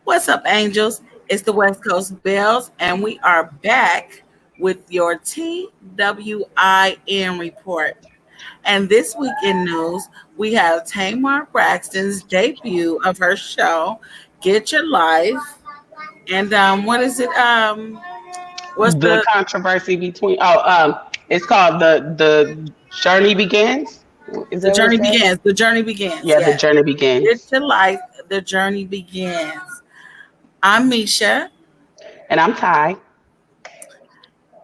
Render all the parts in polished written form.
What's up, angels? It's the West Coast Bells, and we are back with your TWIN report. And this week in news, we have Tamar Braxton's debut of her show, Get Your Life. And what is it? What's The the controversy between it's called the journey begins. Is the that what it journey says? begins? The journey begins. Yeah, the Yes. journey Get begins. Your Life. The journey begins. I'm Misha. And I'm Ty.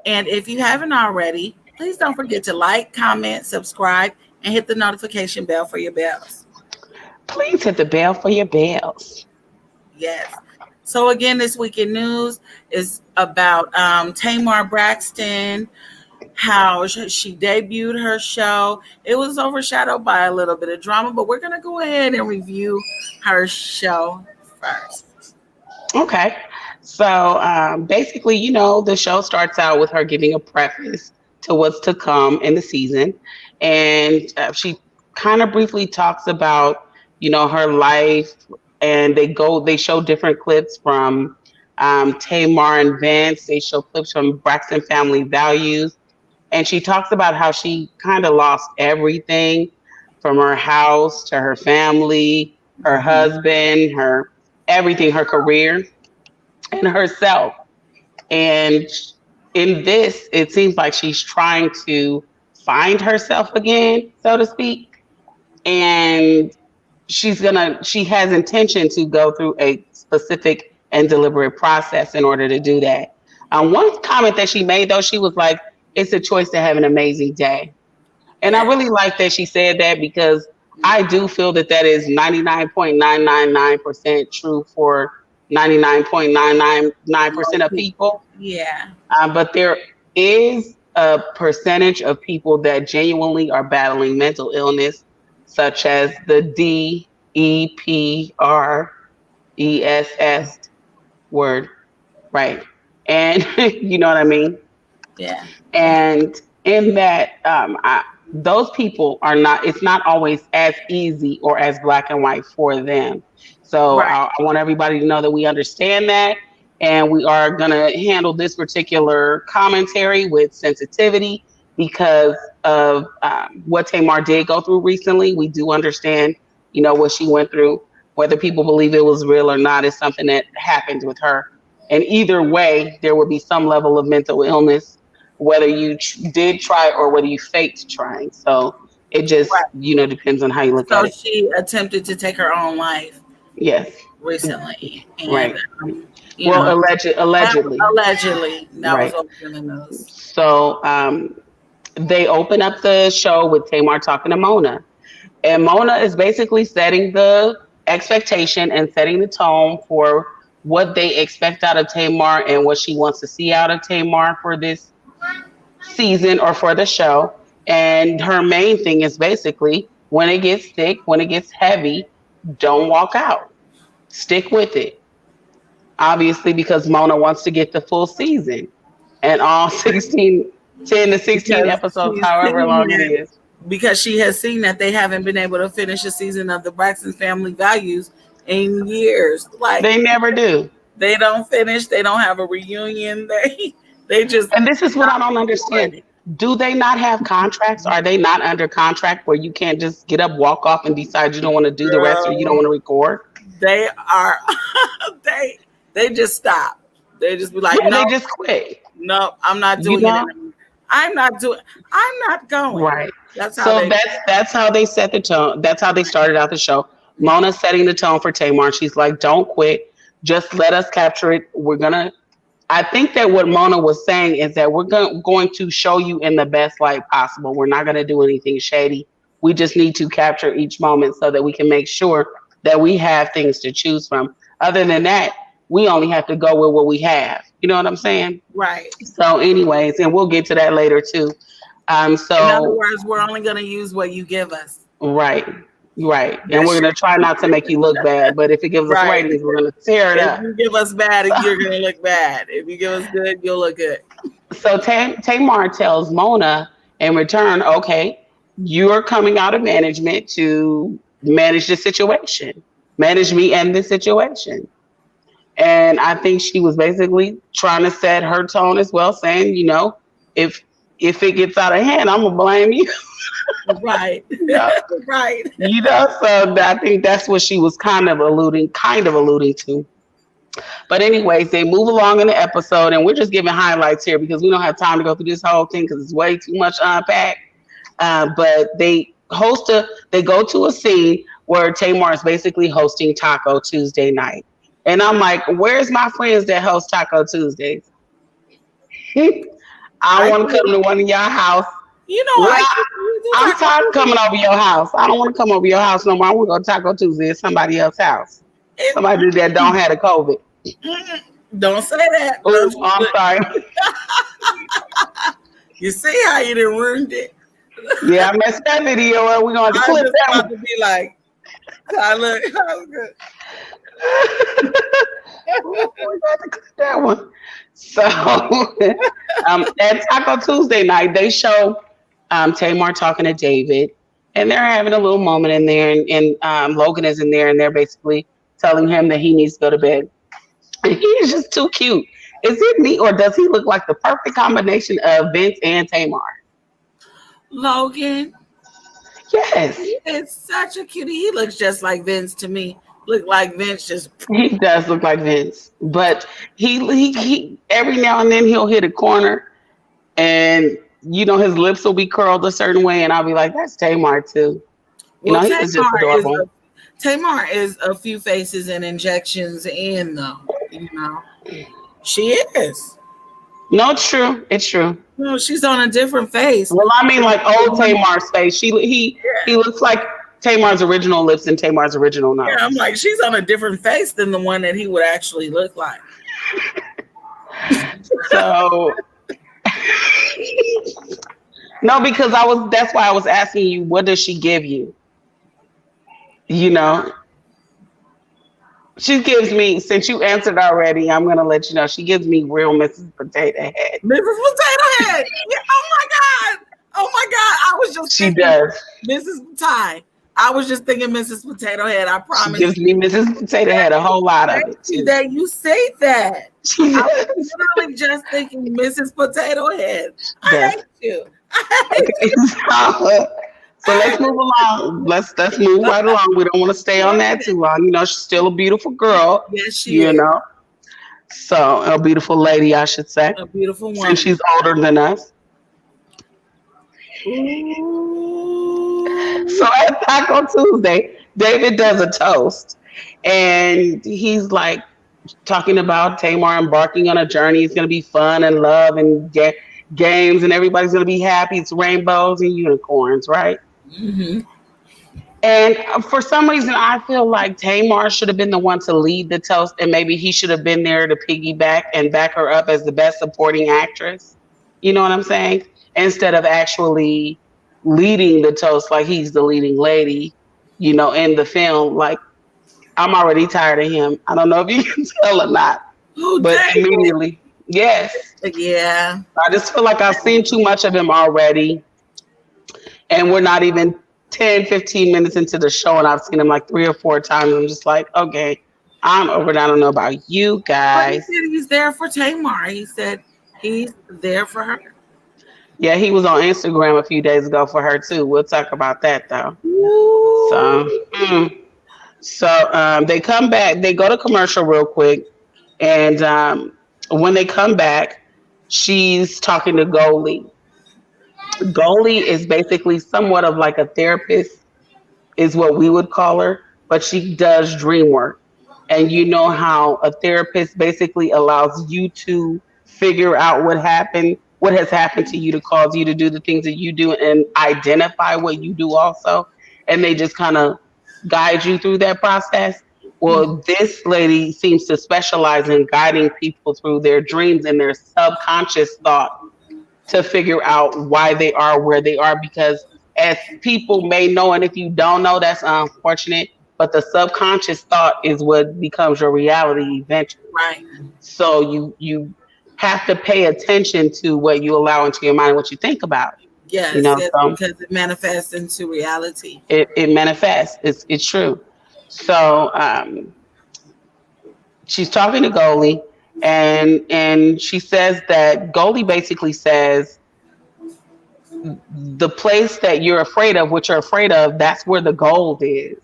And if you haven't already, please don't forget to like, comment, subscribe, and hit the notification bell for your bells. Please hit the bell for your bells. Yes. So again, this week in news is about Tamar Braxton, how she debuted her show. It was overshadowed by a little bit of drama, but we're going to go ahead and review her show first. Okay. So basically, the show starts out with her giving a preface to what's to come in the season. And she kind of briefly talks about, her life. And they show different clips from Tamar and Vance. They show clips from Braxton Family Values. And she talks about how she kind of lost everything from her house to her family, her husband, her everything, her career and herself. And in this, it seems like she's trying to find herself again, so to speak. And she has intention to go through a specific and deliberate process in order to do that. One comment that she made, though, she was like, it's a choice to have an amazing day. And I Yeah. really like that she said that because I do feel that is 99.999% true for 99.999% of people. Yeah. But there is a percentage of people that genuinely are battling mental illness, such as the DEPRESS word, right? And you know what I mean? Yeah. And in that, those people are not, it's not always as easy or as black and white for them. So Right. I want everybody to know that we understand that. And we are going to handle this particular commentary with sensitivity because of what Tamar did go through recently. We do understand, what she went through. Whether people believe it was real or not is something that happened with her. And either way, there would be some level of mental illness whether you did try or whether you faked trying. So it just, Right. depends on how you look at So it. she attempted to take her own life Yes. recently, and Right. you Well, know, allegedly. allegedly that was Right. what was in the news. So they open up the show with Tamar talking to Mona. And Mona is basically setting the expectation and setting the tone for what they expect out of Tamar and what she wants to see out of Tamar for this season or for the show. And her main thing is basically when it gets thick, when it gets heavy, don't walk out. Stick with it. Obviously, because Mona wants to get the full season and all 16, 10 to 16 Because episodes, she's however seen long it that is. because she has seen that they haven't been able to finish a season of the Braxton Family Values in years. Like They never do. they don't finish, they don't have a reunion. They just And this is what I stop don't understand. recording. Do they not have contracts? Are they not under contract where you can't just get up, walk off, and decide you don't want to do the rest or you don't Girl, want to record? they are they they just stop. They just be like, Yeah, no, they just quit. no, I'm not You doing it know? anymore. I'm not going. Right. That's how So they that's how they set the tone. That's how they started out the show. Mona setting the tone for Tamar. She's like, "Don't quit. Just let us capture it. We're gonna." I think that what Mona was saying is that we're going to show you in the best light possible. We're not going to do anything shady. We just need to capture each moment so that we can make sure that we have things to choose from. Other than that, we only have to go with what we have. You know what I'm saying? right. So, anyways, and we'll get to that later too. In other So words, we're only gonna use what you give us. right, right, and That's we're gonna try not to make you look bad, but if it gives us right. ratings, we're gonna tear it If up. you give us bad, you're gonna look bad. If you give us good, you'll look good. So Tamar tells Mona in return, okay, you're coming out of management to manage the situation, manage me and the situation. And I think she was basically trying to set her tone as well, saying, if if it gets out of hand, I'm gonna blame you. Right. You know, Right. so I think that's what she was kind of alluding to. But anyways, they move along in the episode, and we're just giving highlights here because we don't have time to go through this whole thing because it's way too much to unpack. But they go to a scene where Tamar is basically hosting Taco Tuesday night, and I'm like, "Where's my friends that host Taco Tuesdays? I I want to come do. to one of y'all house. Well, I do. We do I'm Taco tired of coming Tuesday. over your house. I don't want to come over your house no more. I want to go Taco Tuesday at somebody else's house. It- Somebody that don't have the COVID. mm, don't say that. Oh, Don't you, I'm sorry. you see how you done ruined it? Yeah, I messed that video up. We're going to I'm clip just that about to be like, Tyler, that was good. one. We got to clip that one. So, at Taco Tuesday night, they show Tamar talking to David, and they're having a little moment in there, and Logan is in there, and they're basically telling him that he needs to go to bed. And he is just too cute. Is it me, or does he look like the perfect combination of Vince and Tamar? Logan, Yes, he is such a cutie. He looks just like Vince to me. Look like Vince just he does look like Vince, but he every now and then he'll hit a corner, and his lips will be curled a certain way, and I'll be like, "That's Tamar too." well, He was just adorable. Tamar is a few faces and injections in though. She is. No, it's true. It's true. No, she's on a different face. Well, I mean, like old Tamar's face. He looks like Tamar's original lips and Tamar's original Yeah, I'm nose. like, she's on a different face than the one that he would actually look like. So no, because that's why I was asking you, what does she give you? You know, she gives me, since you answered already, I'm gonna let you know she gives me real Mrs. Potato Head. Mrs. Potato Head. Yeah, oh my God. Oh my God. I was just She thinking does. Mrs. Ty. I was just thinking Mrs. Potato Head. I She promise gives me Mrs. Potato Head, a whole lot of it too. that you say that. She I was does. literally just thinking Mrs. Potato Head. She I does. hate you. I hate Okay, so let's move along. Let's move right along. We don't want to stay on that too long. She's still a beautiful girl. you. Yes, she You is. know, so a beautiful lady, I should say, A beautiful since woman. she's older than us. Ooh. So at Taco Tuesday, David does a toast, and he's like talking about Tamar embarking on a journey. It's going to be fun and love and games, and everybody's going to be happy. It's rainbows and unicorns, right? Mm-hmm. And for some reason, I feel like Tamar should have been the one to lead the toast, and maybe he should have been there to piggyback and back her up as the best supporting actress. You know what I'm saying? Instead of actually leading the toast like he's the leading lady, in the film. Like, I'm already tired of him. I don't know if you can tell or not, Oh, but dang. immediately, yes. Yeah. I just feel like I've seen too much of him already, and we're not even 10, 15 minutes into the show, and I've seen him like 3 or 4 times. I'm just like, okay, I'm over it. I don't know about you But he guys. said he's there for Tamar. He said he's there for her. Yeah, he was on Instagram a few days ago for her too. We'll talk about that though. Ooh. So they come back. They go to commercial real quick, and when they come back, she's talking to Goalie. Goalie is basically somewhat of like a therapist, is what we would call her, but she does dream work. And you know how a therapist basically allows you to figure out what has happened to you to cause you to do the things that you do and identify what you do also. And they just kind of guide you through that process. Well, this lady seems to specialize in guiding people through their dreams and their subconscious thought to figure out why they are where they are, because as people may know, and if you don't know, that's unfortunate, but the subconscious thought is what becomes your reality eventually. Right. So you have to pay attention to what you allow into your mind and what you think about. Yes, Yes, because it manifests into reality. it manifests. It's true. So she's talking to Goldie, and she says that Goldie basically says the place that you're afraid of, what you're afraid of, that's where the gold is.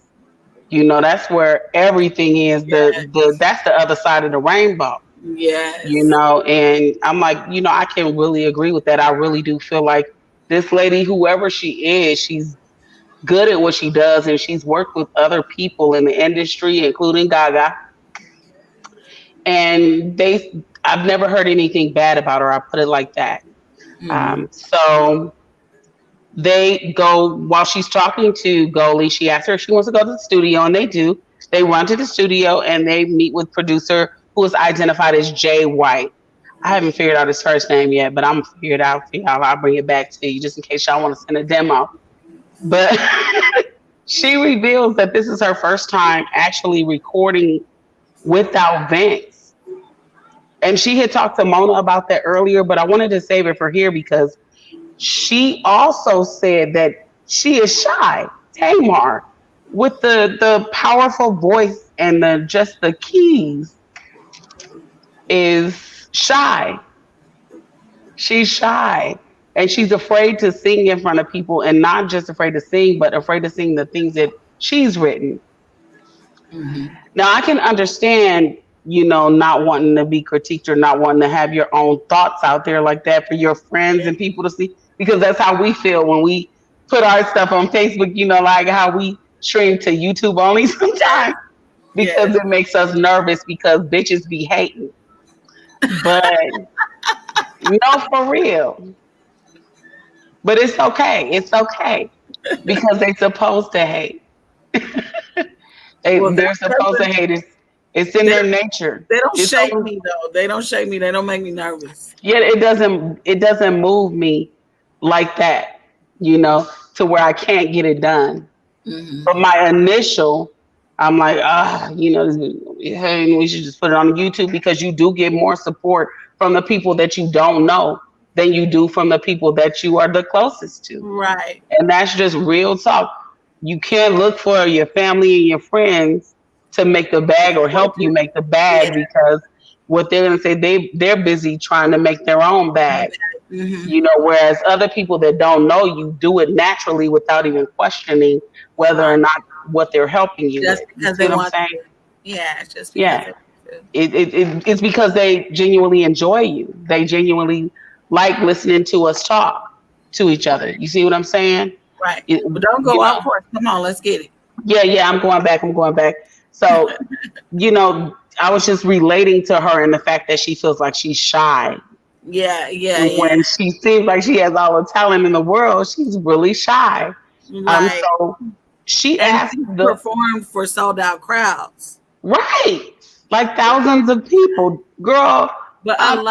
That's where everything is. The Yes. that's the other side of the rainbow. Yes. And I'm like, I can really agree with that. I really do feel like this lady, whoever she is, she's good at what she does, and she's worked with other people in the industry, including Gaga. And I've never heard anything bad about her. I put it like that. Hmm. So they go while she's talking to Goldie. She asks her if she wants to go to the studio, and they do. They run to the studio and they meet with producer who is identified as Jay White. I haven't figured out his first name yet, but I'm gonna figure it out for y'all. I'll bring it back to you just in case y'all want to send a demo. But she reveals that this is her first time actually recording without Vince. And she had talked to Mona about that earlier, but I wanted to save it for here because she also said that she is shy. Tamar, with the powerful voice and the keys, is shy. She's shy. And she's afraid to sing in front of people, and not just afraid to sing, but afraid to sing the things that she's written. Hmm. Now I can understand, not wanting to be critiqued or not wanting to have your own thoughts out there like that for your friends and people to see, because that's how we feel when we put our stuff on Facebook, like how we stream to YouTube only sometimes because Yes. it makes us nervous because bitches be hating. But no, for real. But it's okay. It's okay because they supposed to hate. Well, They're supposed to hate. It's in they, their nature. they don't It's shake only me though. They don't shake me. They don't make me nervous. Yet it doesn't move me like that, to where I can't get it done. Hmm. But my initial, I'm like, hey, we should just put it on YouTube because you do get more support from the people that you don't know than you do from the people that you are the closest to. Right. And that's just real talk. You can't look for your family and your friends to make the bag or help you make the bag Yeah. because what they're gonna say they're busy trying to make their own bag. Hmm. Whereas other people that don't know you do it naturally without even questioning whether or Right. not what they're helping you Just with. You because see they what I'm want saying? to. Yeah. Just because Yeah. they want It's because they genuinely enjoy you. They genuinely like listening to us talk to each other. You see what I'm saying? to. Right. It, But don't you go know, up for it. Come on. Let's get it. yeah, I'm going back. I'm going back. So, I was just relating to her in the fact that she feels like she's shy Yeah. Yeah. Yeah. when she seems like she has all the talent in the world. She's really shy. Right. So she And asked she the performed for sold out crowds. right, like thousands of people, girl. But Um,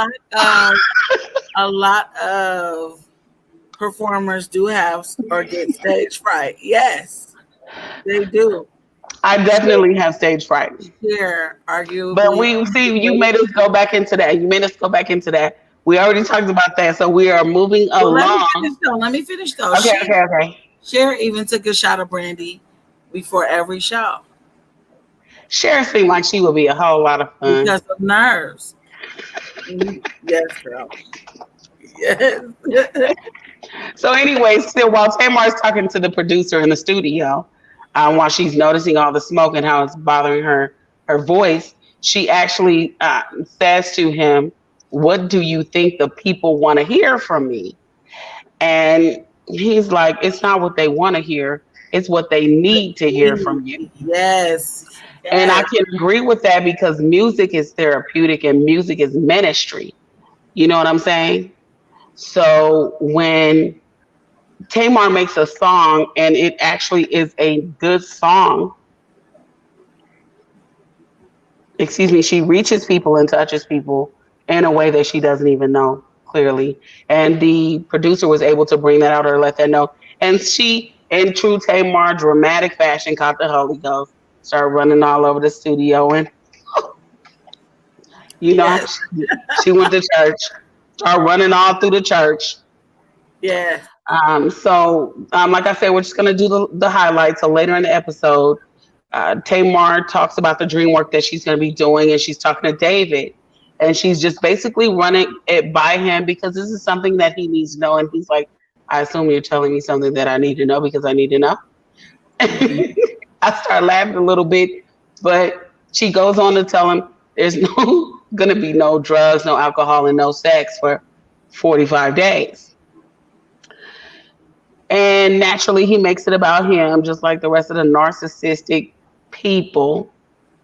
a lot of performers do have or get stage fright. Yes, they do. I definitely have stage fright. Here, But arguably, we see you way. made us go back into that. You made us go back into that. We already talked about that, so we are moving Well, let me along. finish though. Let me finish though. Okay, okay, okay. Cher even took a shot of brandy before every show Cher seemed like she would be a whole lot of fun. because of nerves. Mhm. Yes, girl. Yes. So, anyway, still while Tamar is talking to the producer in the studio, while she's noticing all the smoke and how it's bothering her voice, she actually says to him, "What do you think the people want to hear from me?" And he's like, "It's not what they want to hear; it's what they need to hear from you." Yes. And I Yes. can agree with that because music is therapeutic and music is ministry. You know what I'm saying? So when Tamar makes a song and it actually is a good song, excuse me, she reaches people and touches people in a way that she doesn't even know clearly. And the producer was able to bring that out or let that know. And she, in true Tamar dramatic fashion, caught the Holy Ghost, started running all over the studio. And how Yes. she went to church, started running all through the church. Yes. So, like I said, we're just going to do the highlights. So later in the episode, Tamar talks about the dream work that she's going to be doing, and she's talking to David, and she's just basically running it by him because this is something that he needs to know. And he's like, I assume you're telling me something that I need to know because I need to know. Mhm. I start laughing a little bit, but she goes on to tell him there's no going to be no drugs, no alcohol, and no sex for 45 days. And naturally, he makes it about him, just like the rest of the narcissistic people.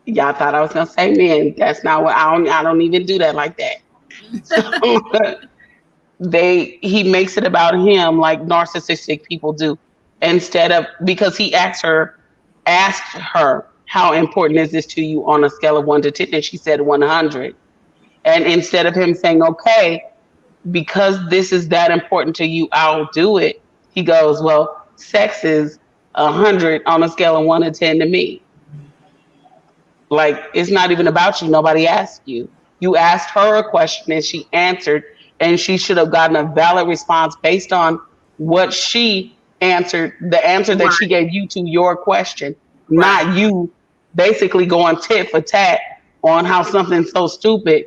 Y'all thought I was gonna say men. That's not what I don't. I don't even do that like that. So he makes it about him like narcissistic people do, instead of because he asked her how important is this to you on a scale of 1 to 10, and she said 100. And instead of him saying okay, because this is that important to you, I'll do it. He goes, well, sex is 100 on a scale of 1 to 10 to me. Like, it's not even about you. Nobody asked you. You asked her a question and she answered, and she should have gotten a valid response based on what she answered, the answer that she Right, gave you to your question, right. not you basically going tit for tat on how something's so stupid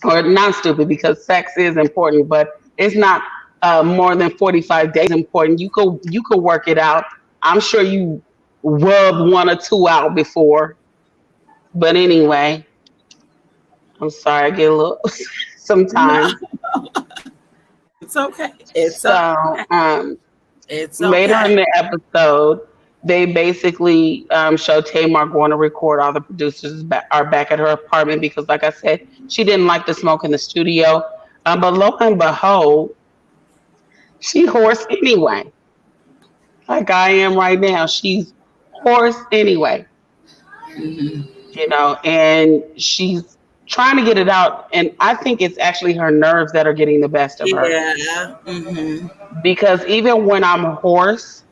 or not stupid because sex is important, but it's not more than 45 days important. You could work it out. I'm sure you rubbed one or two out before, but anyway, I'm sorry, I get a little No, sometimes. it's okay. It's So okay. It's later okay. in the episode, they basically show Tamar going to record. All the producers are back at her apartment because, like I said, she didn't like the smoke in the studio. But lo and behold, she hoarse anyway, like I am right now. She's hoarse anyway, Mhm. and she's trying to get it out. And I think it's actually her nerves that are getting the best of her Yeah. Hmm. because even when I'm hoarse,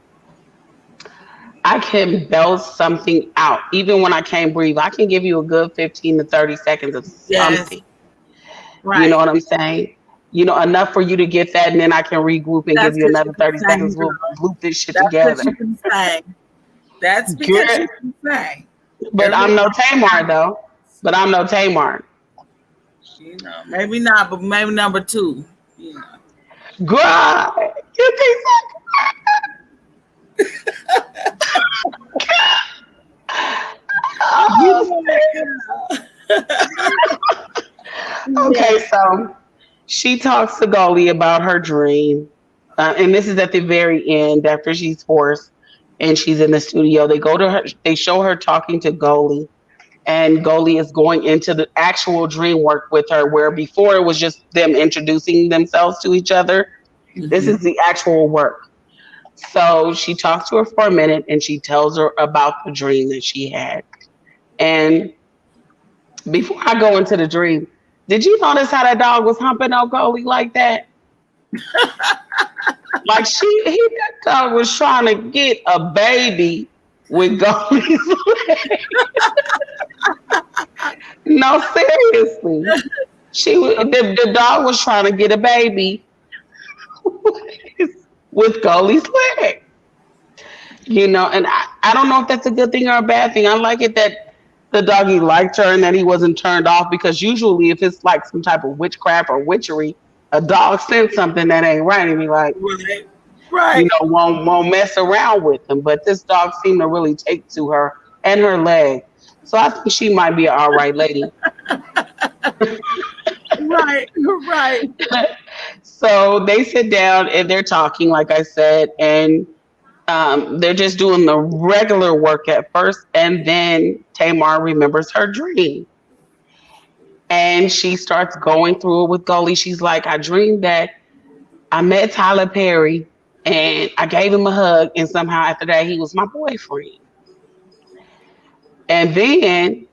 I can belt something out. Even when I can't breathe, I can give you a good 15 to 30 seconds of Yes. something. You know Right. what I'm saying? Enough for you to get that, and then I can regroup and give That's you because you another can 30 sing, seconds. We'll girl. loop this shit That's because together. you can sing. That's because Girl, you can sing. but Everybody I'm no wants Tamar, though. But I'm no Tamar. maybe not, but maybe number two. You know. Girl, you think You so? know it, girl. Okay, Yeah. so she talks to Goldie about her dream. And this is at the very end after she's hoarse and she's in the studio. They go to her, they show her talking to Goldie, and Goldie is going into the actual dream work with her, where before it was just them introducing themselves to each other. This is Hmm. the actual work. So she talks to her for a minute and she tells her about the dream that she had. And before I go into the dream, did you notice how that dog was humping on Goldie like that? Like that dog was trying to get a baby with Goldie's leg. No, seriously. The dog was trying to get a baby with Goldie's leg. And I don't know if that's a good thing or a bad thing. I like it that the doggy liked her and that he wasn't turned off, because usually if it's like some type of witchcraft or witchery, a dog sends something that ain't right and be like, Right. Right. won't mess around with them. But this dog seemed to really take to her and her leg. So I think she might be an all right lady. Right. Right. So they sit down and they're talking, like I said, and they're just doing the regular work at first, and then Tamar remembers her dream, and she starts going through it with Goldie. She's like, I dreamed that I met Tyler Perry, and I gave him a hug, and somehow after that, he was my boyfriend. And then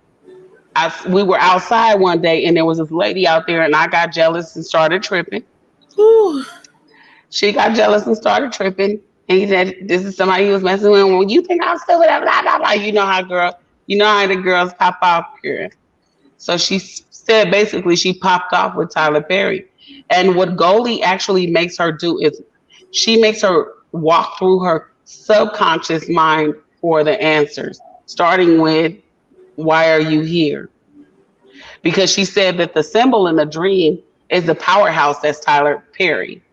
we were outside one day, and there was this lady out there, and I got jealous and started tripping. Whew. She got jealous and started tripping. And he said, this is somebody he was messing with. Well, you think I'm stupid? Blah, blah, blah. You know how the girls pop off here. So she said basically she popped off with Tyler Perry. And what Goldie actually makes her do is she makes her walk through her subconscious mind for the answers. starting with, why are you here? Because she said that the symbol in the dream is the powerhouse that's Tyler Perry.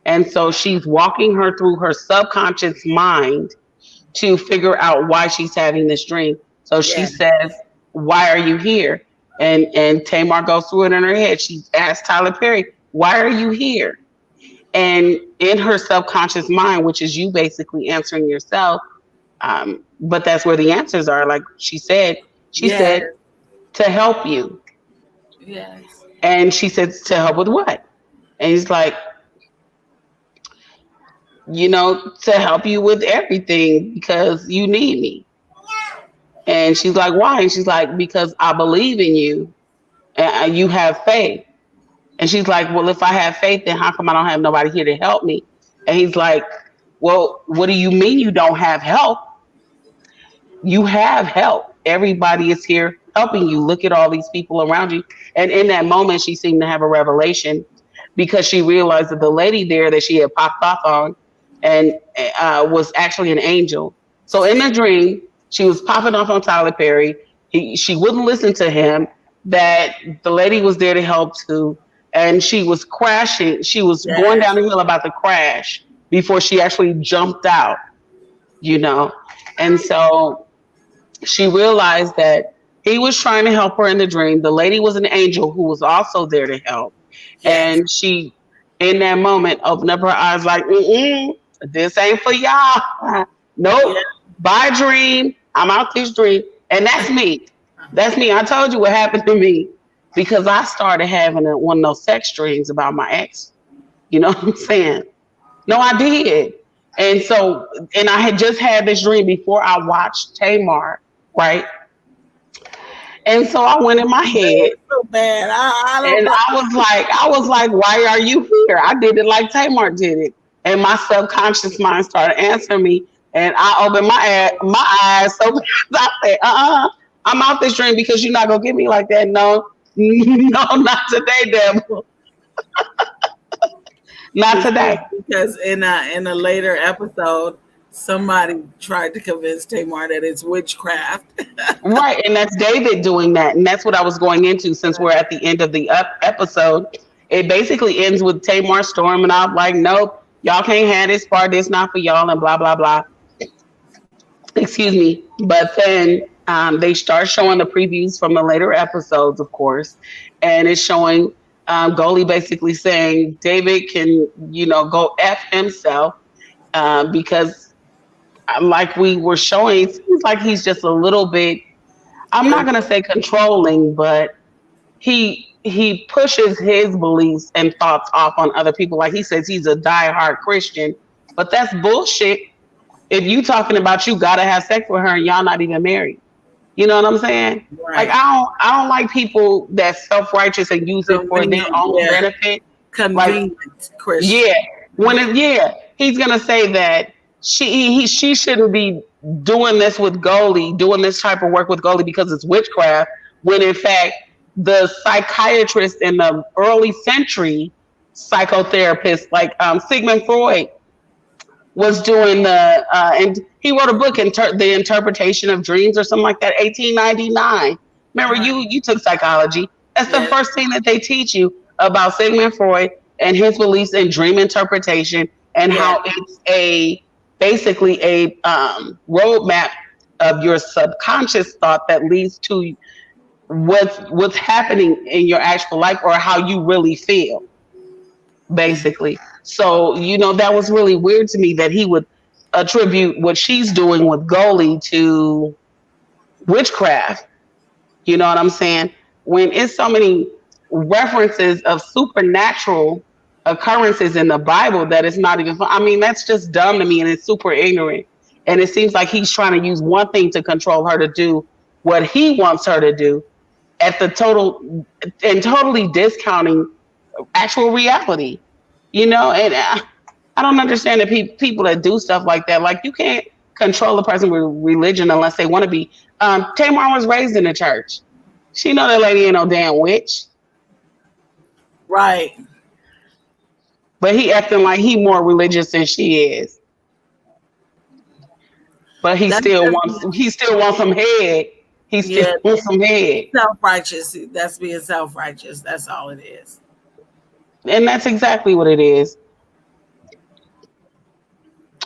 And so she's walking her through her subconscious mind to figure out why she's having this dream. So she Yeah. says, why are you here? And Tamar goes through it in her head. She asks Tyler Perry, why are you here? And in her subconscious mind, which is you basically answering yourself, but that's where the answers are. Like she Yes. said, to help you. Yes. And she said, to help with what? And he's like, to help you with everything because you need me. And she's like, why? And she's like, because I believe in you and you have faith. And she's like, well, if I have faith, then how come I don't have nobody here to help me? And he's like, well, what do you mean you don't have help? You have help. Everybody is here helping you. Look at all these people around you. And in that moment, she seemed to have a revelation because she realized that the lady there that she had popped off on and was actually an angel. So in the dream, she was popping off on Tyler Perry. She wouldn't listen to him. That the lady was there to help too, and she was crashing. She was going down Yes. the hill about to crash before she actually jumped out. You know, and so she realized that he was trying to help her in the dream. The lady was an angel who was also there to help. Yes. And she, in that moment, opened up her eyes like, this ain't for y'all. Nope. Yeah. Bye, dream. I'm out this dream. And that's me. That's me. I told you what happened to me because I started having one of those sex dreams about my ex. You know what I'm saying? No, I did. And so, and I had just had this dream before I watched Tamar, right? And so I went in my head So bad. I don't and know. I was like, why are you here? I did it like Tamar did it. And my subconscious mind started answering me. And I opened my eyes so fast. I said, I'm out this dream because you're not gonna get me like that. No, no, not today, devil. Not today. Because in a later episode, somebody tried to convince Tamar that it's witchcraft. Right, and that's David doing that, and that's what I was going into. Since we're at the end of the episode, it basically ends with Tamar storm, and I'm like, nope, y'all can't have this part. This not for y'all, and blah blah blah. Excuse me. But then they start showing the previews from the later episodes, of course, and it's showing Goldie basically saying David can, go f himself because, like we were showing, it seems like he's just a little bit. I'm not gonna say controlling, but he pushes his beliefs and thoughts off on other people. Like he says he's a diehard Christian, but that's bullshit. If you talking about you gotta have sex with her and y'all not even married, you know what I'm saying? Like Right. I don't like people that self righteous and use it for their Convenient. own Yeah. benefit. Like Convenient Christian. yeah, he's gonna say that she shouldn't be doing this with Goldie, doing this type of work with Goldie because it's witchcraft. When in fact, the psychiatrist in the early century psychotherapist, like Sigmund Freud, was doing and he wrote a book, The Interpretation of Dreams, or something like that, 1899. Remember, Right. you took psychology. That's the Yeah. first thing that they teach you about Sigmund Freud and his beliefs in dream interpretation and Yeah. how it's basically a roadmap of your subconscious thought that leads to what's happening in your actual life or how you really feel, basically. So, that was really weird to me that he would attribute what she's doing with Goldie to witchcraft. You know what I'm saying? When it's so many references of supernatural occurrences in the Bible that it's not even fun. I mean, that's just dumb to me and it's super ignorant. And it seems like he's trying to use one thing to control her to do what he wants her to do at the total and totally discounting actual reality. And I don't understand the people that do stuff like that. Like you can't control a person with religion unless they want to be. Tamar was raised in the church. She know that lady ain't no damn witch, Right. but he acting like he more religious than she is. But That's just he still wants some head. He still yeah, wants some head. self righteous. That's being self righteous. That's all it is. And that's exactly what it is.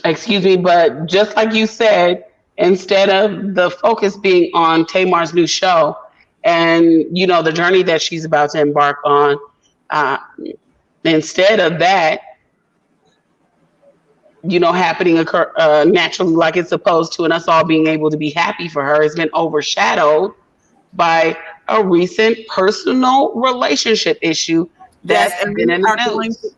Excuse me, but just like you said, instead of the focus being on Tamar's new show and the journey that she's about to embark on, uh, instead of that, happening occur naturally like it's supposed to, and us all being able to be happy for her, has been overshadowed by a recent personal relationship issue Yes, that's and been we in the are going to news.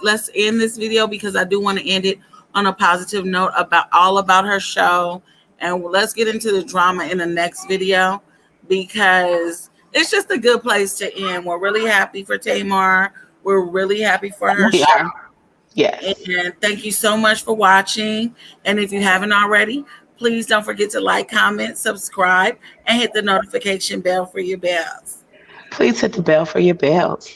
let's end this video because I do want to end it on a positive note about her show, and let's get into the drama in the next video because it's just a good place to end. We're really happy for Tamar. We're really happy for her We show. are, yes. And thank you so much for watching. And if you haven't already, please don't forget to like, comment, subscribe, and hit the notification bell for your bells. Please hit the bell for your bells.